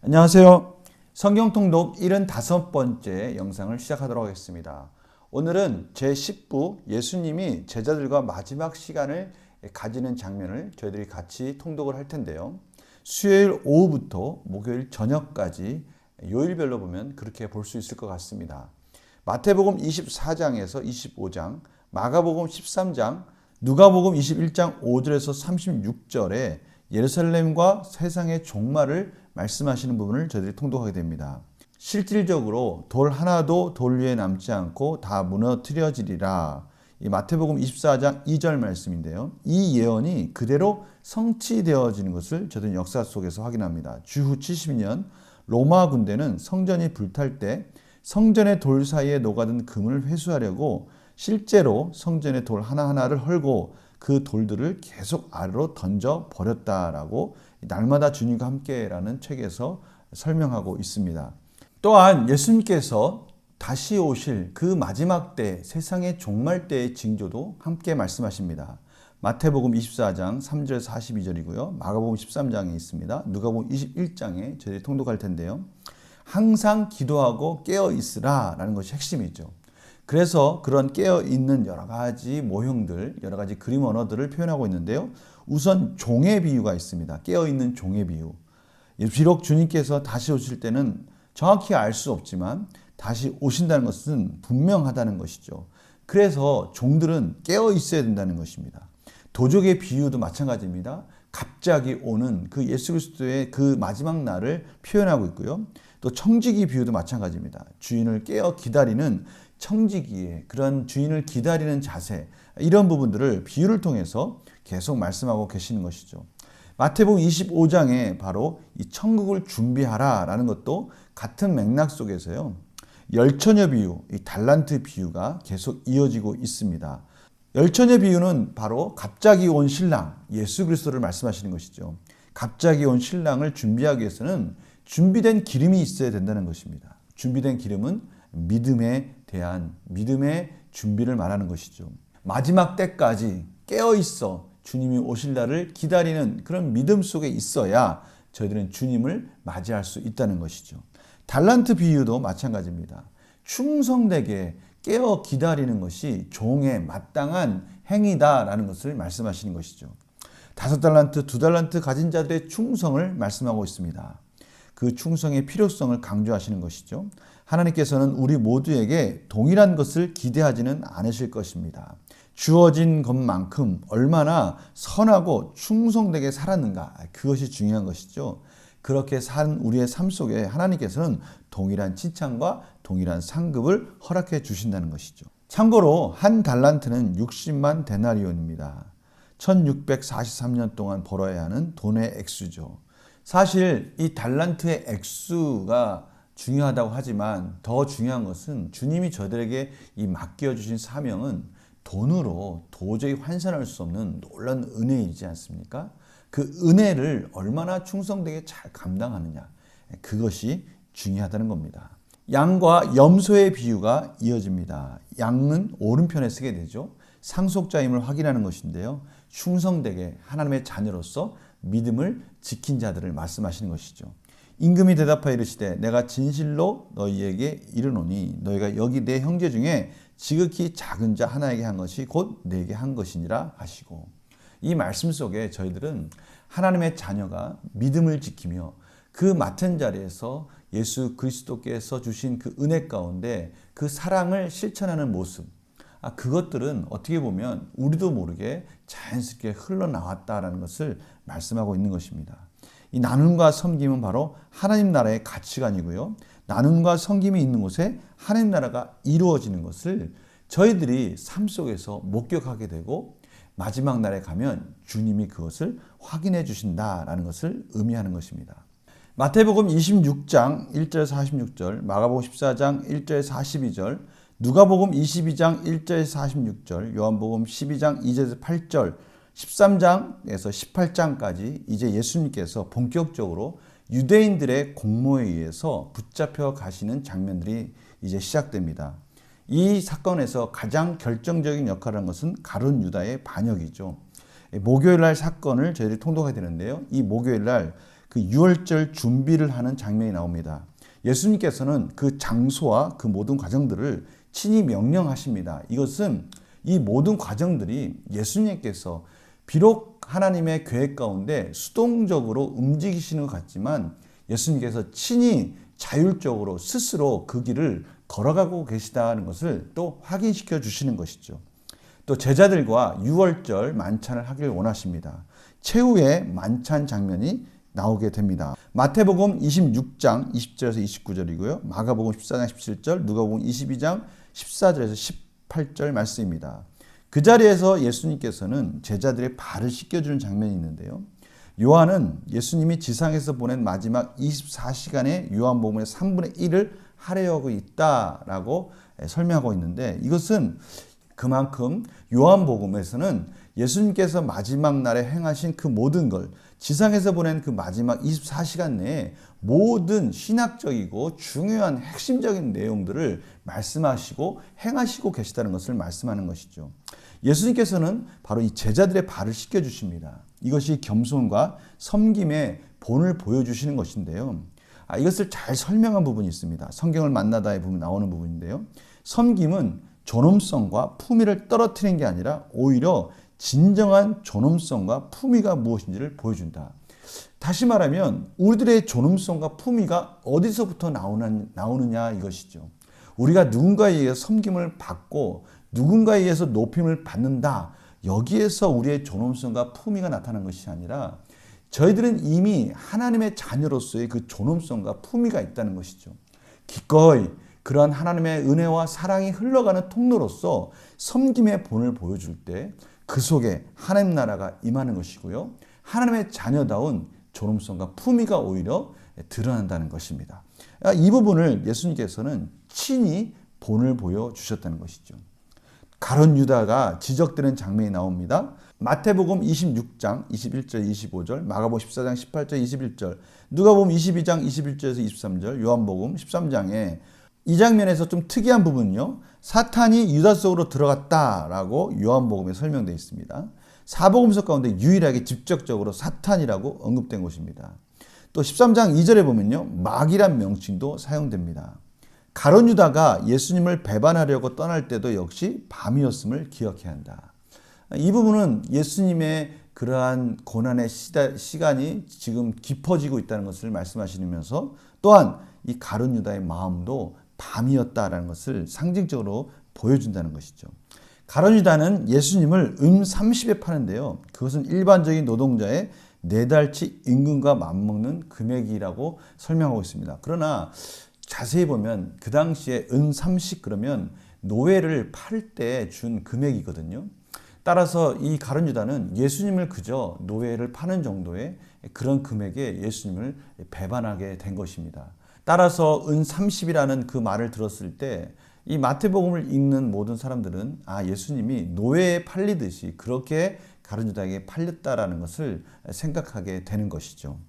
안녕하세요. 성경통독 75번째 영상을 시작하도록 하겠습니다. 오늘은 제10부 예수님이 제자들과 마지막 시간을 가지는 장면을 저희들이 같이 통독을 할 텐데요. 수요일 오후부터 목요일 저녁까지 요일별로 보면 그렇게 볼 수 있을 것 같습니다. 마태복음 24장에서 25장, 마가복음 13장, 누가복음 21장 5절에서 36절에 예루살렘과 세상의 종말을 말씀하시는 부분을 저희들이 통독하게 됩니다. 실질적으로 돌 하나도 돌 위에 남지 않고 다 무너뜨려지리라. 이 마태복음 24장 2절 말씀인데요. 이 예언이 그대로 성취되어지는 것을 저희들은 역사 속에서 확인합니다. 주후 70년 로마 군대는 성전이 불탈 때 성전의 돌 사이에 녹아든 금을 회수하려고 실제로 성전의 돌 하나하나를 헐고 그 돌들을 계속 아래로 던져 버렸다라고 날마다 주님과 함께라는 책에서 설명하고 있습니다. 또한 예수님께서 다시 오실 그 마지막 때, 세상의 종말 때의 징조도 함께 말씀하십니다. 마태복음 24장 3절 42절이고요. 마가복음 13장에 있습니다. 누가복음 21장에 저희들이 통독할 텐데요. 항상 기도하고 깨어 있으라 라는 것이 핵심이죠. 그래서 그런 깨어있는 여러 가지 모형들, 여러 가지 그림 언어들을 표현하고 있는데요. 우선 종의 비유가 있습니다. 깨어있는 종의 비유. 비록 주님께서 다시 오실 때는 정확히 알 수 없지만 다시 오신다는 것은 분명하다는 것이죠. 그래서 종들은 깨어있어야 된다는 것입니다. 도적의 비유도 마찬가지입니다. 갑자기 오는 그 예수 그리스도의 그 마지막 날을 표현하고 있고요. 또 청지기 비유도 마찬가지입니다. 주인을 깨어 기다리는 청지기의 그런 주인을 기다리는 자세, 이런 부분들을 비유를 통해서 계속 말씀하고 계시는 것이죠. 마태복음 25장에 바로 이 천국을 준비하라 라는 것도 같은 맥락 속에서요. 열처녀 비유, 이 달란트 비유가 계속 이어지고 있습니다. 열처녀 비유는 바로 갑자기 온 신랑 예수 그리스도를 말씀하시는 것이죠. 갑자기 온 신랑을 준비하기 위해서는 준비된 기름이 있어야 된다는 것입니다. 준비된 기름은 믿음에 대한 믿음의 준비를 말하는 것이죠. 마지막 때까지 깨어있어 주님이 오실 날을 기다리는 그런 믿음 속에 있어야 저희들은 주님을 맞이할 수 있다는 것이죠. 달란트 비유도 마찬가지입니다. 충성되게 깨어 기다리는 것이 종의 마땅한 행위다라는 것을 말씀하시는 것이죠. 5달란트, 2달란트 가진 자들의 충성을 말씀하고 있습니다. 그 충성의 필요성을 강조하시는 것이죠. 하나님께서는 우리 모두에게 동일한 것을 기대하지는 않으실 것입니다. 주어진 것만큼 얼마나 선하고 충성되게 살았는가, 그것이 중요한 것이죠. 그렇게 산 우리의 삶 속에 하나님께서는 동일한 칭찬과 동일한 상급을 허락해 주신다는 것이죠. 참고로 한 달란트는 60만 데나리온입니다. 1643년 동안 벌어야 하는 돈의 액수죠. 사실 이 달란트의 액수가 중요하다고 하지만 더 중요한 것은 주님이 저들에게 이 맡겨주신 사명은 돈으로 도저히 환산할 수 없는 놀라운 은혜이지 않습니까? 그 은혜를 얼마나 충성되게 잘 감당하느냐, 그것이 중요하다는 겁니다. 양과 염소의 비유가 이어집니다. 양은 오른편에 쓰게 되죠. 상속자임을 확인하는 것인데요. 충성되게 하나님의 자녀로서 믿음을 지킨 자들을 말씀하시는 것이죠. 임금이 대답하여 이르시되 내가 진실로 너희에게 이르노니 너희가 여기 내 형제 중에 지극히 작은 자 하나에게 한 것이 곧 내게 한 것이니라 하시고, 이 말씀 속에 저희들은 하나님의 자녀가 믿음을 지키며 그 맡은 자리에서 예수 그리스도께서 주신 그 은혜 가운데 그 사랑을 실천하는 모습, 그것들은 어떻게 보면 우리도 모르게 자연스럽게 흘러나왔다라는 것을 말씀하고 있는 것입니다. 이 나눔과 섬김은 바로 하나님 나라의 가치관이고요. 나눔과 섬김이 있는 곳에 하나님 나라가 이루어지는 것을 저희들이 삶 속에서 목격하게 되고 마지막 날에 가면 주님이 그것을 확인해 주신다라는 것을 의미하는 것입니다. 마태복음 26장 1절 46절, 마가복음 14장 1절 42절, 누가복음 22장 1절 46절, 요한복음 12장 2절에서 8절, 13장에서 18장까지 이제 예수님께서 본격적으로 유대인들의 공모에 의해서 붙잡혀 가시는 장면들이 이제 시작됩니다. 이 사건에서 가장 결정적인 역할을 한 것은 가룟 유다의 반역이죠. 목요일 날 사건을 저희들이 통독하게 되는데요. 이 목요일 날 그 유월절 준비를 하는 장면이 나옵니다. 예수님께서는 그 장소와 그 모든 과정들을 친히 명령하십니다. 이것은 이 모든 과정들이 예수님께서 비록 하나님의 계획 가운데 수동적으로 움직이시는 것 같지만 예수님께서 친히 자율적으로 스스로 그 길을 걸어가고 계시다는 것을 또 확인시켜 주시는 것이죠. 또 제자들과 유월절 만찬을 하길 원하십니다. 최후의 만찬 장면이 나오게 됩니다. 마태복음 26장 20절에서 29절이고요. 마가복음 14장 17절, 누가복음 22장 14절에서 18절 말씀입니다. 그 자리에서 예수님께서는 제자들의 발을 씻겨주는 장면이 있는데요. 요한은 예수님이 지상에서 보낸 마지막 24시간의 요한복음의 3분의 1을 할애하고 있다라고 설명하고 있는데, 이것은 그만큼 요한복음에서는 예수님께서 마지막 날에 행하신 그 모든 걸, 지상에서 보낸 그 마지막 24시간 내에 모든 신학적이고 중요한 핵심적인 내용들을 말씀하시고 행하시고 계시다는 것을 말씀하는 것이죠. 예수님께서는 바로 이 제자들의 발을 씻겨주십니다. 이것이 겸손과 섬김의 본을 보여주시는 것인데요. 이것을 잘 설명한 부분이 있습니다. 성경을 만나다에 보면 나오는 부분인데요. 섬김은 존엄성과 품위를 떨어뜨리는 게 아니라 오히려 진정한 존엄성과 품위가 무엇인지를 보여준다. 다시 말하면 우리들의 존엄성과 품위가 어디서부터 나오느냐 이것이죠. 우리가 누군가에 의해서 섬김을 받고 누군가에 의해서 높임을 받는다. 여기에서 우리의 존엄성과 품위가 나타나는 것이 아니라 저희들은 이미 하나님의 자녀로서의 그 존엄성과 품위가 있다는 것이죠. 기꺼이 그러한 하나님의 은혜와 사랑이 흘러가는 통로로서 섬김의 본을 보여줄 때 그 속에 하나님 나라가 임하는 것이고요. 하나님의 자녀다운 존엄성과 품위가 오히려 드러난다는 것입니다. 이 부분을 예수님께서는 친히 본을 보여주셨다는 것이죠. 가룟 유다가 지적되는 장면이 나옵니다. 마태복음 26장 21절 25절, 마가복음 14장 18절 21절, 누가복음 22장 21절에서 23절, 요한복음 13장에 이 장면에서 좀 특이한 부분은요. 사탄이 유다 속으로 들어갔다라고 요한복음에 설명되어 있습니다. 사복음서 가운데 유일하게 직접적으로 사탄이라고 언급된 것입니다. 또 13장 2절에 보면요. 마귀란 명칭도 사용됩니다. 가룟 유다가 예수님을 배반하려고 떠날 때도 역시 밤이었음을 기억해야 한다. 이 부분은 예수님의 그러한 고난의 시간이 지금 깊어지고 있다는 것을 말씀하시면서 또한 이 가룟 유다의 마음도 밤이었다라는 것을 상징적으로 보여준다는 것이죠. 가룟 유다는 예수님을 30에 파는데요. 그것은 일반적인 노동자의 4달치 임금과 맞먹는 금액이라고 설명하고 있습니다. 그러나 자세히 보면 그 당시에 30 그러면 노예를 팔 때 준 금액이거든요. 따라서 이 가룟 유다는 예수님을 그저 노예를 파는 정도의 그런 금액에 예수님을 배반하게 된 것입니다. 따라서 30이라는 그 말을 들었을 때 이 마태복음을 읽는 모든 사람들은 예수님이 노예에 팔리듯이 그렇게 가룟 유다에게 팔렸다라는 것을 생각하게 되는 것이죠.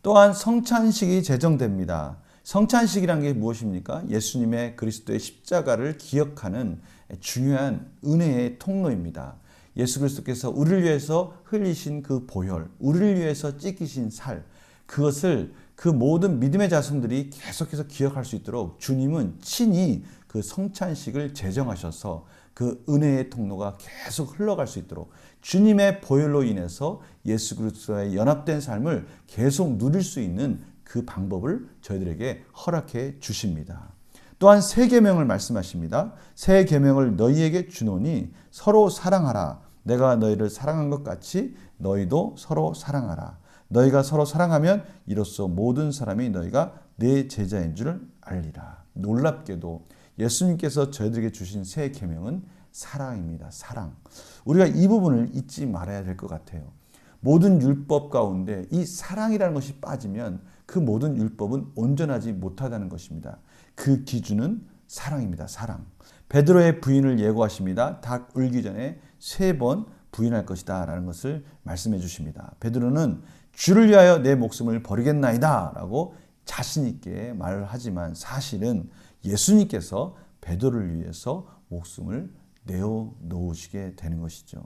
또한 성찬식이 제정됩니다. 성찬식이란 게 무엇입니까? 예수님의 그리스도의 십자가를 기억하는 중요한 은혜의 통로입니다. 예수 그리스도께서 우리를 위해서 흘리신 그 보혈, 우리를 위해서 찢기신 살, 그것을 그 모든 믿음의 자손들이 계속해서 기억할 수 있도록 주님은 친히 그 성찬식을 제정하셔서 그 은혜의 통로가 계속 흘러갈 수 있도록 주님의 보혈로 인해서 예수 그리스도의 연합된 삶을 계속 누릴 수 있는 그 방법을 저희들에게 허락해 주십니다. 또한 새 계명을 말씀하십니다. 새 계명을 너희에게 주노니 서로 사랑하라. 내가 너희를 사랑한 것 같이 너희도 서로 사랑하라. 너희가 서로 사랑하면 이로써 모든 사람이 너희가 내 제자인 줄 알리라. 놀랍게도 예수님께서 저희들에게 주신 새 계명은 사랑입니다. 사랑. 우리가 이 부분을 잊지 말아야 될 것 같아요. 모든 율법 가운데 이 사랑이라는 것이 빠지면 그 모든 율법은 온전하지 못하다는 것입니다. 그 기준은 사랑입니다. 사랑. 베드로의 부인을 예고하십니다. 닭 울기 전에 3번 부인할 것이다 라는 것을 말씀해 주십니다. 베드로는 주를 위하여 내 목숨을 버리겠나이다 라고 자신 있게 말을 하지만 사실은 예수님께서 베드로를 위해서 목숨을 내어 놓으시게 되는 것이죠.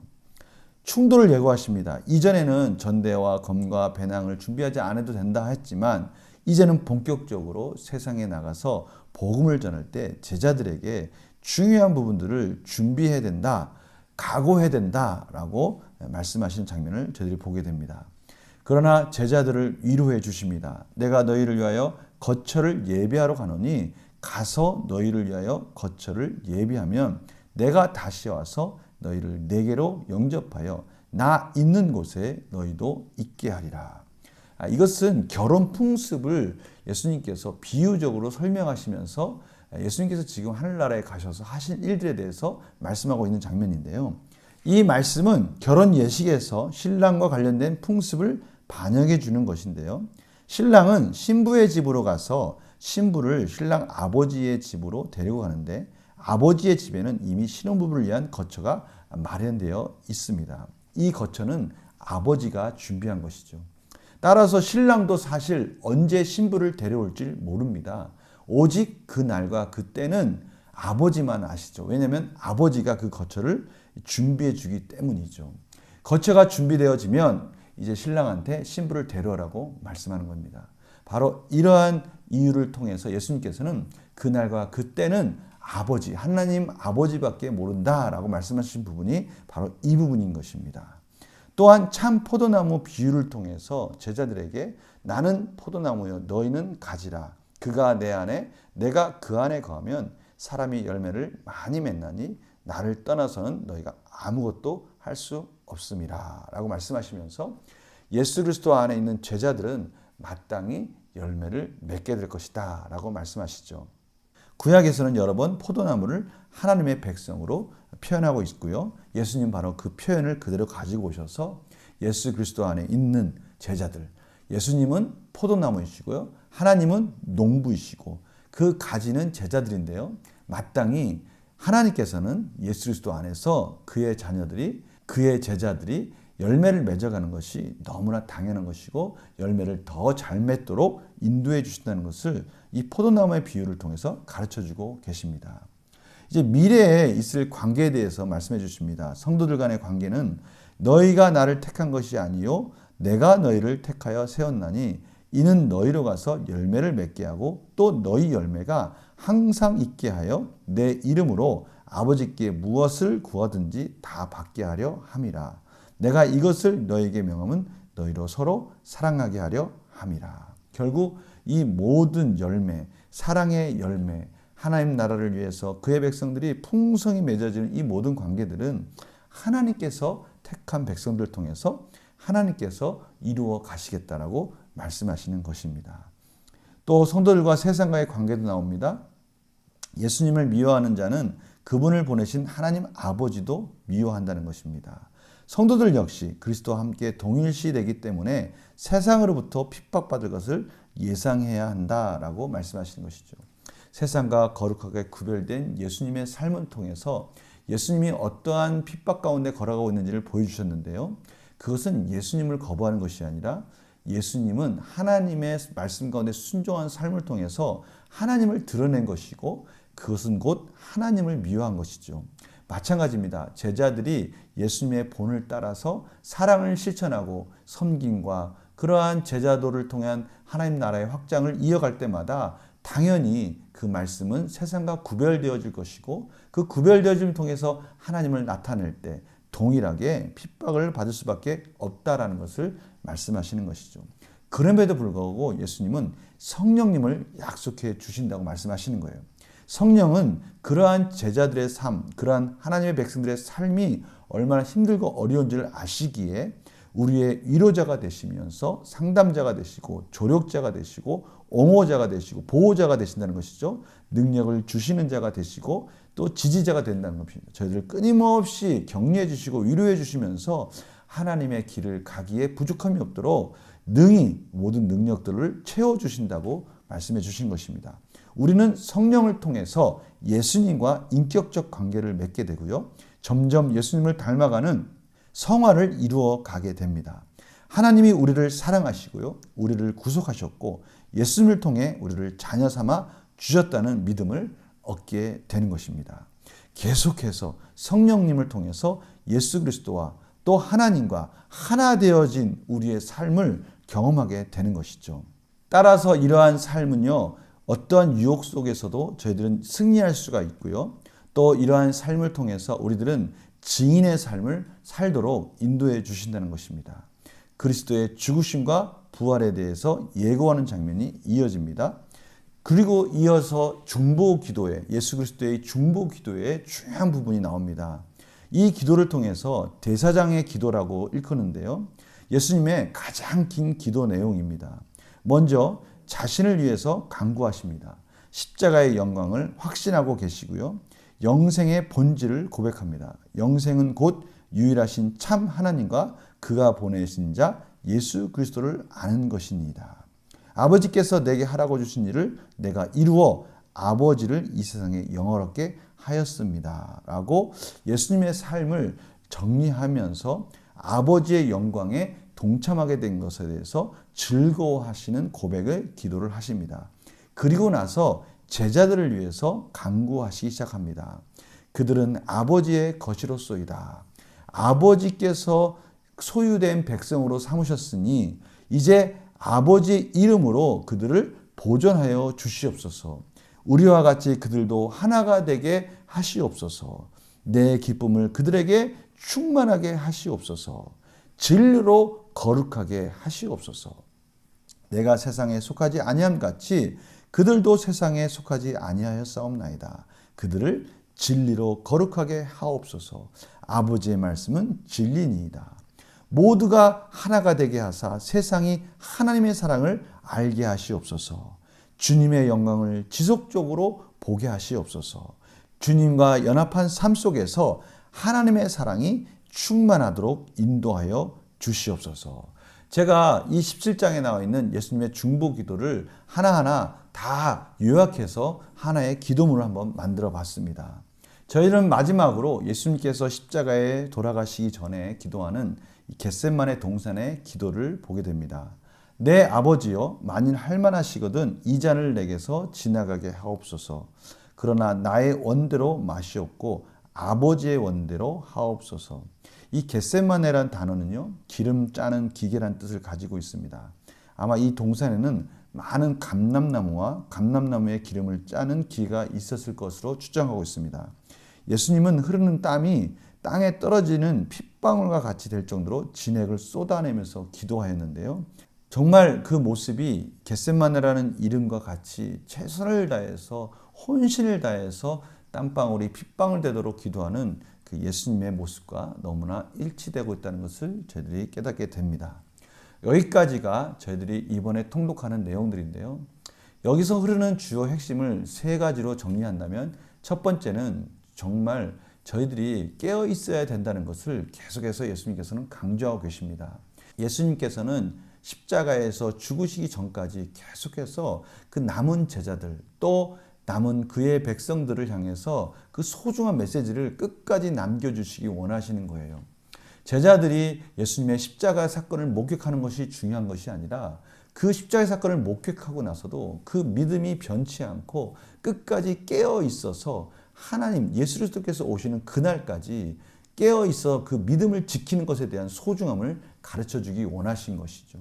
충돌을 예고하십니다. 이전에는 전대와 검과 배낭을 준비하지 않아도 된다 했지만 이제는 본격적으로 세상에 나가서 복음을 전할 때 제자들에게 중요한 부분들을 준비해야 된다, 각오해야 된다라고 말씀하시는 장면을 저희들이 보게 됩니다. 그러나 제자들을 위로해 주십니다. 내가 너희를 위하여 거처를 예비하러 가노니 가서 너희를 위하여 거처를 예비하면 내가 다시 와서 너희를 내게로 영접하여 나 있는 곳에 너희도 있게 하리라. 이것은 결혼 풍습을 예수님께서 비유적으로 설명하시면서 예수님께서 지금 하늘나라에 가셔서 하신 일들에 대해서 말씀하고 있는 장면인데요. 이 말씀은 결혼 예식에서 신랑과 관련된 풍습을 반영해 주는 것인데요. 신랑은 신부의 집으로 가서 신부를 신랑 아버지의 집으로 데리고 가는데 아버지의 집에는 이미 신혼부부를 위한 거처가 마련되어 있습니다. 이 거처는 아버지가 준비한 것이죠. 따라서 신랑도 사실 언제 신부를 데려올지 모릅니다. 오직 그 날과 그때는 아버지만 아시죠. 왜냐하면 아버지가 그 거처를 준비해 주기 때문이죠. 거처가 준비되어지면 이제 신랑한테 신부를 데려오라고 말씀하는 겁니다. 바로 이러한 이유를 통해서 예수님께서는 그날과 그때는 아버지, 하나님 아버지밖에 모른다라고 말씀하신 부분이 바로 이 부분인 것입니다. 또한 참 포도나무 비유를 통해서 제자들에게 나는 포도나무여 너희는 가지라. 그가 내 안에 내가 그 안에 거하면 사람이 열매를 많이 맺나니 나를 떠나서는 너희가 아무것도 할 수 없음이라 라고 말씀하시면서 예수 그리스도 안에 있는 제자들은 마땅히 열매를 맺게 될 것이다 라고 말씀하시죠. 구약에서는 여러 번 포도나무를 하나님의 백성으로 표현하고 있고요. 예수님 바로 그 표현을 그대로 가지고 오셔서 예수 그리스도 안에 있는 제자들, 예수님은 포도나무이시고요. 하나님은 농부이시고 그 가지는 제자들인데요. 마땅히 하나님께서는 예수 그리스도 안에서 그의 자녀들이, 그의 제자들이 열매를 맺어가는 것이 너무나 당연한 것이고 열매를 더 잘 맺도록 인도해 주신다는 것을 이 포도나무의 비유를 통해서 가르쳐주고 계십니다. 이제 미래에 있을 관계에 대해서 말씀해 주십니다. 성도들 간의 관계는 너희가 나를 택한 것이 아니요 내가 너희를 택하여 세웠나니 이는 너희로 가서 열매를 맺게 하고 또 너희 열매가 항상 있게 하여 내 이름으로 아버지께 무엇을 구하든지 다 받게 하려 함이라. 내가 이것을 너희에게 명함은 너희로 서로 사랑하게 하려 함이라. 결국 이 모든 열매, 사랑의 열매, 하나님 나라를 위해서 그의 백성들이 풍성히 맺어지는 이 모든 관계들은 하나님께서 택한 백성들을 통해서 하나님께서 이루어 가시겠다라고 말씀하시는 것입니다. 또 성도들과 세상과의 관계도 나옵니다. 예수님을 미워하는 자는 그분을 보내신 하나님 아버지도 미워한다는 것입니다. 성도들 역시 그리스도와 함께 동일시되기 때문에 세상으로부터 핍박받을 것을 예상해야 한다라고 말씀하시는 것이죠. 세상과 거룩하게 구별된 예수님의 삶을 통해서 예수님이 어떠한 핍박 가운데 걸어가고 있는지를 보여주셨는데요. 그것은 예수님을 거부하는 것이 아니라 예수님은 하나님의 말씀 가운데 순종한 삶을 통해서 하나님을 드러낸 것이고 그것은 곧 하나님을 미워한 것이죠. 마찬가지입니다. 제자들이 예수님의 본을 따라서 사랑을 실천하고 섬김과 그러한 제자도를 통한 하나님 나라의 확장을 이어갈 때마다 당연히 그 말씀은 세상과 구별되어질 것이고 그 구별되어짐을 통해서 하나님을 나타낼 때 동일하게 핍박을 받을 수밖에 없다라는 것을 말씀하시는 것이죠. 그럼에도 불구하고 예수님은 성령님을 약속해 주신다고 말씀하시는 거예요. 성령은 그러한 제자들의 삶, 그러한 하나님의 백성들의 삶이 얼마나 힘들고 어려운지를 아시기에 우리의 위로자가 되시면서 상담자가 되시고 조력자가 되시고 옹호자가 되시고 보호자가 되신다는 것이죠. 능력을 주시는 자가 되시고 또 지지자가 된다는 것입니다. 저희들을 끊임없이 격려해 주시고 위로해 주시면서 하나님의 길을 가기에 부족함이 없도록 능히 모든 능력들을 채워주신다고 말씀해 주신 것입니다. 우리는 성령을 통해서 예수님과 인격적 관계를 맺게 되고요. 점점 예수님을 닮아가는 성화를 이루어 가게 됩니다. 하나님이 우리를 사랑하시고요. 우리를 구속하셨고 예수님을 통해 우리를 자녀 삼아 주셨다는 믿음을 얻게 되는 것입니다. 계속해서 성령님을 통해서 예수 그리스도와 또 하나님과 하나 되어진 우리의 삶을 경험하게 되는 것이죠. 따라서 이러한 삶은요, 어떠한 유혹 속에서도 저희들은 승리할 수가 있고요. 또 이러한 삶을 통해서 우리들은 증인의 삶을 살도록 인도해 주신다는 것입니다. 그리스도의 죽으심과 부활에 대해서 예고하는 장면이 이어집니다. 그리고 이어서 중보 기도에, 예수 그리스도의 중보 기도에 중요한 부분이 나옵니다. 이 기도를 통해서 대사장의 기도라고 일컫는데요. 예수님의 가장 긴 기도 내용입니다. 먼저 자신을 위해서 간구하십니다. 십자가의 영광을 확신하고 계시고요. 영생의 본질을 고백합니다. 영생은 곧 유일하신 참 하나님과 그가 보내신 자 예수 그리스도를 아는 것입니다. 아버지께서 내게 하라고 주신 일을 내가 이루어 아버지를 이 세상에 영화롭게 하였습니다. 라고 예수님의 삶을 정리하면서 아버지의 영광에 동참하게 된 것에 대해서 즐거워하시는 고백을 기도를 하십니다. 그리고 나서 제자들을 위해서 간구하시기 시작합니다. 그들은 아버지의 것이로소이다. 아버지께서 소유된 백성으로 삼으셨으니 이제 아버지의 이름으로 그들을 보존하여 주시옵소서. 우리와 같이 그들도 하나가 되게 하시옵소서. 내 기쁨을 그들에게 충만하게 하시옵소서. 진리로 거룩하게 하시옵소서. 내가 세상에 속하지 아니함 같이 그들도 세상에 속하지 아니하였사옵나이다. 그들을 진리로 거룩하게 하옵소서. 아버지의 말씀은 진리니이다. 모두가 하나가 되게 하사 세상이 하나님의 사랑을 알게 하시옵소서. 주님의 영광을 지속적으로 보게 하시옵소서. 주님과 연합한 삶 속에서 하나님의 사랑이 충만하도록 인도하여 주시옵소서. 제가 이 17장에 나와 있는 예수님의 중보 기도를 하나하나 다 요약해서 하나의 기도문을 한번 만들어 봤습니다. 저희는 마지막으로 예수님께서 십자가에 돌아가시기 전에 기도하는 겟셋마네 동산의 기도를 보게 됩니다. 내 아버지여, 만일 할만하시거든 이 잔을 내게서 지나가게 하옵소서. 그러나 나의 원대로 마시옵고 아버지의 원대로 하옵소서. 이 겟셋마네란 단어는요, 기름 짜는 기계란 뜻을 가지고 있습니다. 아마 이 동산에는 많은 감람나무와 감람나무의 기름을 짜는 기가 있었을 것으로 추정하고 있습니다. 예수님은 흐르는 땀이 땅에 떨어지는 핏방울과 같이 될 정도로 진액을 쏟아내면서 기도하였는데요. 정말 그 모습이 겟셋마네라는 이름과 같이 최선을 다해서 혼신을 다해서 땀방울이 핏방울 되도록 기도하는 그 예수님의 모습과 너무나 일치되고 있다는 것을 저희들이 깨닫게 됩니다. 여기까지가 저희들이 이번에 통독하는 내용들인데요. 여기서 흐르는 주요 핵심을 세 가지로 정리한다면 첫 번째는 정말 저희들이 깨어 있어야 된다는 것을 계속해서 예수님께서는 강조하고 계십니다. 예수님께서는 십자가에서 죽으시기 전까지 계속해서 그 남은 제자들 또 남은 그의 백성들을 향해서 그 소중한 메시지를 끝까지 남겨주시기 원하시는 거예요. 제자들이 예수님의 십자가 사건을 목격하는 것이 중요한 것이 아니라 그 십자가 사건을 목격하고 나서도 그 믿음이 변치 않고 끝까지 깨어 있어서 하나님 예수 그리스도께서 오시는 그날까지 깨어 있어 그 믿음을 지키는 것에 대한 소중함을 가르쳐 주기 원하신 것이죠.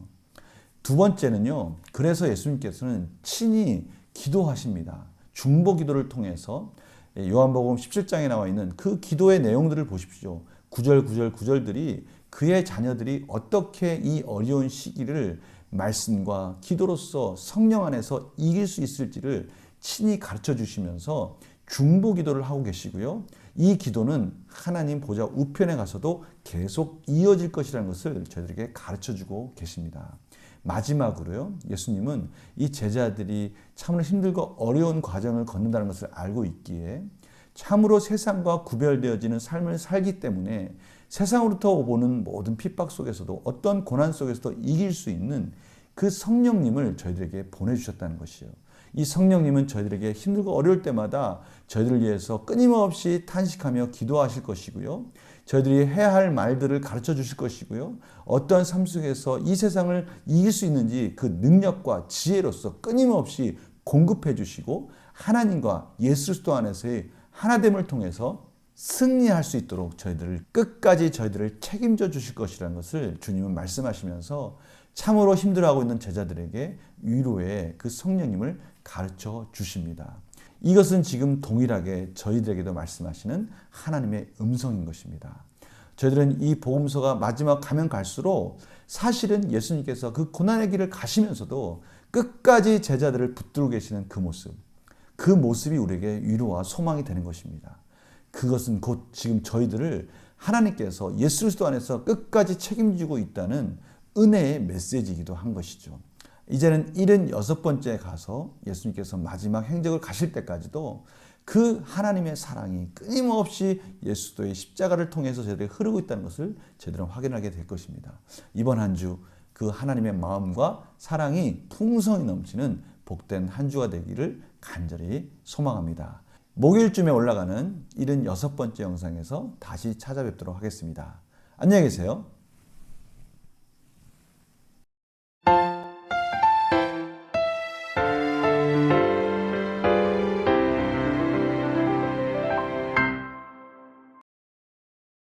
두 번째는요. 그래서 예수님께서는 친히 기도하십니다. 중보 기도를 통해서 요한복음 17장에 나와 있는 그 기도의 내용들을 보십시오. 구절들이 그의 자녀들이 어떻게 이 어려운 시기를 말씀과 기도로서 성령 안에서 이길 수 있을지를 친히 가르쳐 주시면서 중보 기도를 하고 계시고요. 이 기도는 하나님 보좌 우편에 가서도 계속 이어질 것이라는 것을 저희들에게 가르쳐 주고 계십니다. 마지막으로요. 예수님은 이 제자들이 참으로 힘들고 어려운 과정을 걷는다는 것을 알고 있기에 참으로 세상과 구별되어지는 삶을 살기 때문에 세상으로부터 오는 모든 핍박 속에서도 어떤 고난 속에서도 이길 수 있는 그 성령님을 저희들에게 보내주셨다는 것이요. 이 성령님은 저희들에게 힘들고 어려울 때마다 저희들을 위해서 끊임없이 탄식하며 기도하실 것이고요. 저희들이 해야 할 말들을 가르쳐 주실 것이고요. 어떠한 삶 속에서 이 세상을 이길 수 있는지 그 능력과 지혜로서 끊임없이 공급해 주시고 하나님과 예수 그리스도 안에서의 하나됨을 통해서 승리할 수 있도록 저희들을 끝까지 저희들을 책임져 주실 것이라는 것을 주님은 말씀하시면서 참으로 힘들어하고 있는 제자들에게 위로의 그 성령님을 가르쳐 주십니다. 이것은 지금 동일하게 저희들에게도 말씀하시는 하나님의 음성인 것입니다. 저희들은 이 복음서가 마지막 가면 갈수록 사실은 예수님께서 그 고난의 길을 가시면서도 끝까지 제자들을 붙들고 계시는 그 모습이 우리에게 위로와 소망이 되는 것입니다. 그것은 곧 지금 저희들을 하나님께서 예수 그리스도 안에서 끝까지 책임지고 있다는 은혜의 메시지이기도 한 것이죠. 이제는 76번째에 가서 예수님께서 마지막 행적을 가실 때까지도 그 하나님의 사랑이 끊임없이 예수도의 십자가를 통해서 저희들에게 흐르고 있다는 것을 저희들은 확인하게 될 것입니다. 이번 한 주 그 하나님의 마음과 사랑이 풍성히 넘치는 복된 한 주가 되기를 간절히 소망합니다. 목요일쯤에 올라가는 76번째 영상에서 다시 찾아뵙도록 하겠습니다. 안녕히 계세요.